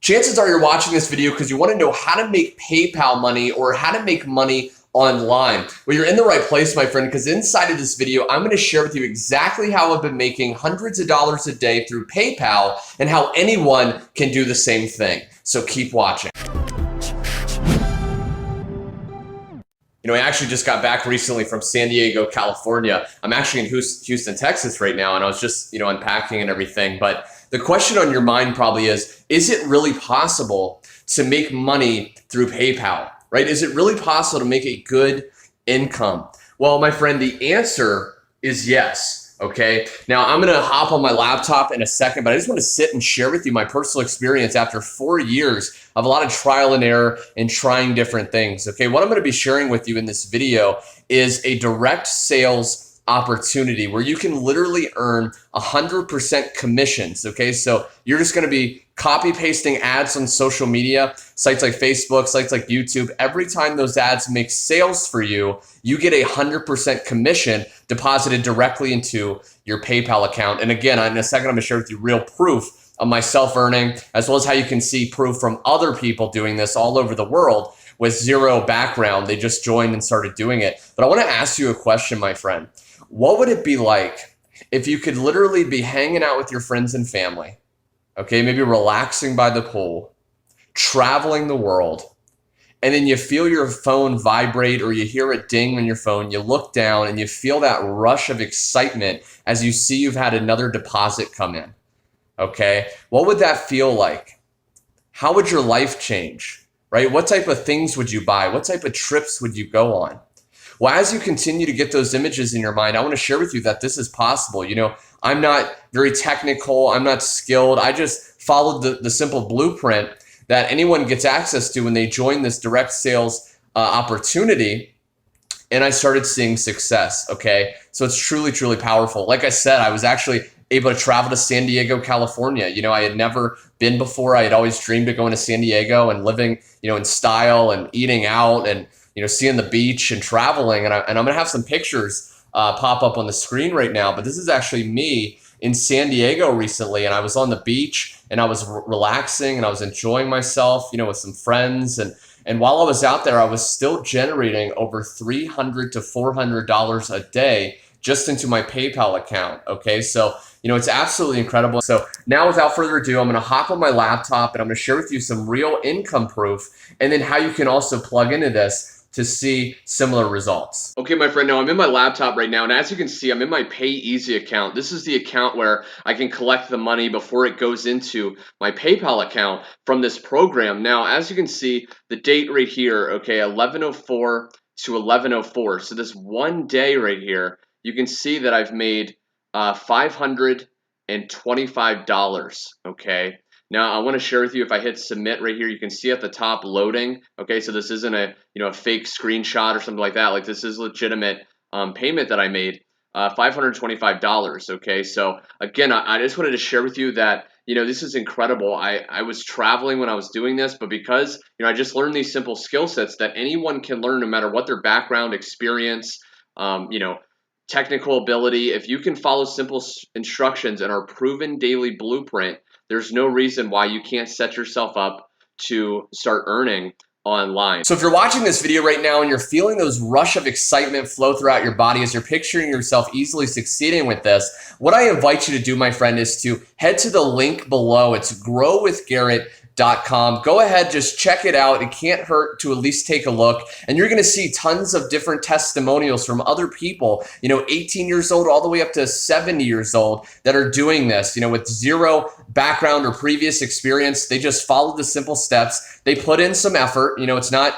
Chances are you're watching this video because you want to know how to make PayPal money or how to make money online. Well, you're in the right place, my friend, because inside of this video, I'm going to share with you exactly how I've been making hundreds of dollars a day through PayPal and how anyone can do the same thing. So keep watching. I actually just got back recently from San Diego, California. I'm actually in Houston, Texas right now, and I was just, unpacking and everything. But the question on your mind probably is it really possible to make money through PayPal, right? Is it really possible to make a good income? Well, my friend, the answer is yes. Okay. Now I'm going to hop on my laptop in a second, but I just want to sit and share with you my personal experience after 4 years of a lot of trial and error and trying different things. Okay. What I'm going to be sharing with you in this video is a direct sales opportunity where you can literally earn 100% commissions. Okay. So you're just going to be copy pasting ads on social media, sites like Facebook, sites like YouTube. Every time those ads make sales for you, you get 100% commission deposited directly into your PayPal account. And again, in a second, I'm going to share with you real proof of myself earning, as well as how you can see proof from other people doing this all over the world with zero background. They just joined and started doing it. But I want to ask you a question, my friend. What would it be like if you could literally be hanging out with your friends and family, okay, maybe relaxing by the pool, traveling the world, and then you feel your phone vibrate or you hear a ding on your phone, you look down and you feel that rush of excitement as you see you've had another deposit come in, okay? What would that feel like? How would your life change, right? What type of things would you buy? What type of trips would you go on? Well, as you continue to get those images in your mind, I want to share with you that this is possible. I'm not very technical. I'm not skilled. I just followed the simple blueprint that anyone gets access to when they join this direct sales opportunity. And I started seeing success. Okay. So it's truly, truly powerful. Like I said, I was actually able to travel to San Diego, California. I had never been before. I had always dreamed of going to San Diego and living, in style and eating out and, seeing the beach and traveling. And I'm going to have some pictures pop up on the screen right now. But this is actually me in San Diego recently. And I was on the beach and I was relaxing and I was enjoying myself, with some friends. And while I was out there, I was still generating over $300 to $400 a day just into my PayPal account. Okay. So, it's absolutely incredible. So now without further ado, I'm going to hop on my laptop and I'm going to share with you some real income proof and then how you can also plug into this to see similar results. Okay, my friend, now I'm in my laptop right now, and as you can see, I'm in my PayEasy account. This is the account where I can collect the money before it goes into my PayPal account from this program. Now, as you can see, the date right here, okay, 11:04 to 11:04. So this one day right here, you can see that I've made $525, okay? Now, I want to share with you, if I hit submit right here, you can see at the top loading. Okay, so this isn't a fake screenshot or something like that. Like, this is legitimate payment that I made, $525. Okay, so again, I just wanted to share with you that this is incredible. I was traveling when I was doing this, but because I just learned these simple skill sets that anyone can learn, no matter what their background, experience, technical ability. If you can follow simple instructions and our proven daily blueprint, there's no reason why you can't set yourself up to start earning online. So if you're watching this video right now and you're feeling those rush of excitement flow throughout your body as you're picturing yourself easily succeeding with this, what I invite you to do, my friend, is to head to the link below. It's growwithgarrett.com. Go ahead, just check it out. It can't hurt to at least take a look. And you're going to see tons of different testimonials from other people, 18 years old all the way up to 70 years old that are doing this, with zero background or previous experience. They just followed the simple steps. They put in some effort. It's not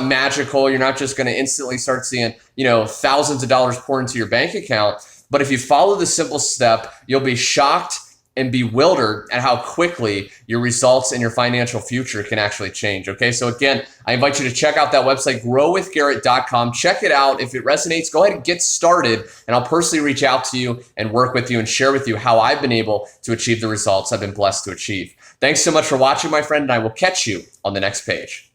magical. You're not just going to instantly start seeing, thousands of dollars pour into your bank account. But if you follow the simple step, you'll be shocked and bewildered at how quickly your results and your financial future can actually change. Okay, so again, I invite you to check out that website, growwithgarrett.com. Check it out. If it resonates, go ahead and get started, and I'll personally reach out to you and work with you and share with you how I've been able to achieve the results I've been blessed to achieve. Thanks so much for watching, my friend, and I will catch you on the next page.